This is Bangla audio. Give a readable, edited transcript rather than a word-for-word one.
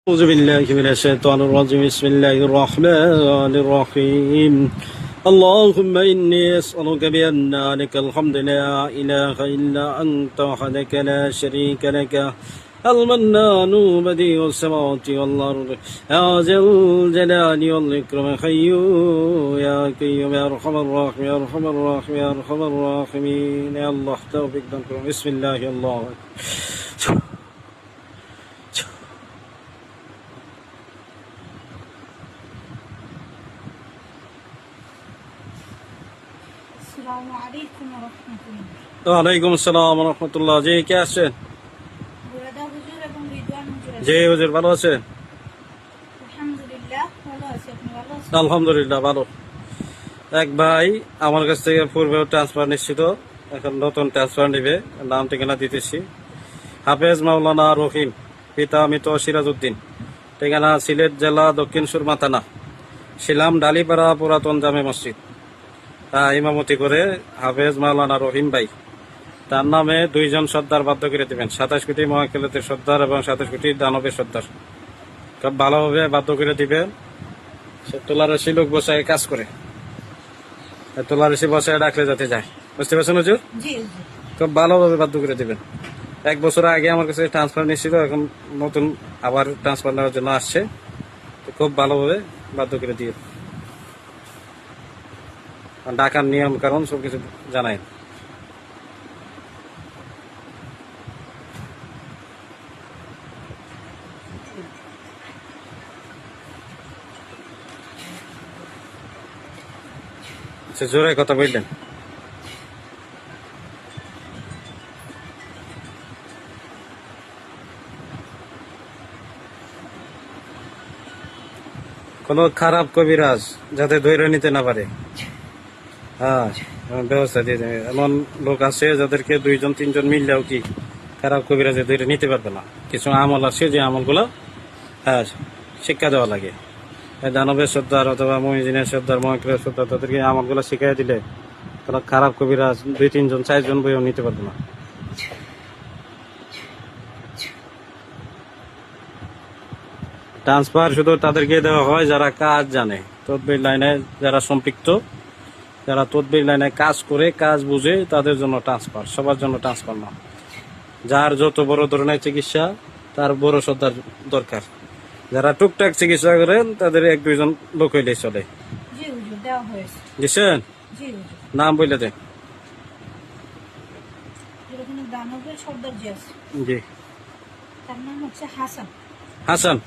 أعوذ بالله من الشيطان الرجيم بسم الله الرحمن الرحيم اللهم إني أسألك بأن لك الحمد لا إله إلا أنت وحدك لا شريك لك المنان بديع السماوات والأرض يا ذا الجلال والإكرام حي يا قيوم يا أرحم الراحمين يا أرحم الراحمين يا أرحم الراحمين يا الله توفيق لكم بسم الله الله আসসালামু আলাইকুম ওয়া রাহমাতুল্লাহ। ওয়ালাইকুম আসসালাম ওয়া রাহমাতুল্লাহ। জি কে আছেন? বুরাদা হুজুর এবং রিদওয়ান হুজুর আছেন। জি হুজুর ভালো আছেন? আলহামদুলিল্লাহ ভালো আছি। আপনি ভালো আছেন? আলহামদুলিল্লাহ ভালো। এক ভাই আমার কাছ থেকে পূর্বেও ট্রান্সফার নিশ্চিত, এখন নতুন ট্রান্সফার নিবে। নাম ঠিকানা দিতেছি। হাফেজ মাওলানা রহিম, পিতা মৃত সিরাজউদ্দিন, ঠিকানা সিলেট জেলা দক্ষিণ সুরমা থানা, শিলাম ডালিপাড়া পুরাতন জামে মসজিদ। তা ইমামতি করে হাফেজ মাওলানা রহিম ভাই। তার নামে 2 জন সর্দার বাধ্য করে দেবেন, 27 কোটি মহাকেলতের সর্দার এবং 27 কোটি দানবের সর্দার। খুব ভালোভাবে বাধ্য করে দিবেন। সে তোলারসি লোক বসায় কাজ করে, তোলারসি বসায় ডাকলে যাতে যায়। বুঝতে পারছেন হুজুর? জি হুজুর। খুব ভালোভাবে বাধ্য করে দিবেন। 1 বছর আগে আমার কাছে ট্রান্সফার নিয়েছিল, এখন নতুন আবার ট্রান্সফার নেওয়ার জন্য আসছে। তো খুব ভালোভাবে বাধ্য করে দিয়ে ডাকার নিয়ম কারণ সবকিছু জানায়। জোরে কথা বললেন। কোন খারাপ কবিরাজ যাতে ধৈর্য নিতে না পারে, হ্যাঁ ব্যবস্থা দিয়ে দেবে। এমন লোক আছে যাদেরকে 2 জন 3 জন মিললেও কি খারাপ কবিরাজে ধৈর্য নিতে পারবে না। কিছু আমল আছে যে আমলগুলো হ্যাঁ শিক্ষা দেওয়া লাগে। দানবের সর্দার অথবা মহিজিনের সর্দার মহাকেলের সর্দার তাদেরকে আমলগুলো শিখাই দিলে তারা খারাপ কবিরাজ 2 3 জন 4 জন বইও নিতে পারবে না। ট্রান্সফার শুধু তাদেরকে দেওয়া হয় যারা কাজ জানে, তদবির লাইনে যারা সম্পৃক্ত, যারা তদবির লাইনে কাজ করে কাজ বুঝে তাদের জন্য ট্রান্সফার, সবার জন্য ট্রান্সফার না। যার যত বড় ধরনের চিকিৎসা তার বড় সর্দার দরকার। যারা টুকটাক চিকিৎসা করেন তাদের 1 2 জন লোক হইলেই চলে। জি হুজুর দেওয়া হয়েছে। বুঝছেন? জি হুজুর। নাম বলে দেন। যেরকম দানবের সর্দার জি আছে, জি তার নাম হচ্ছে হাসান। হাসান।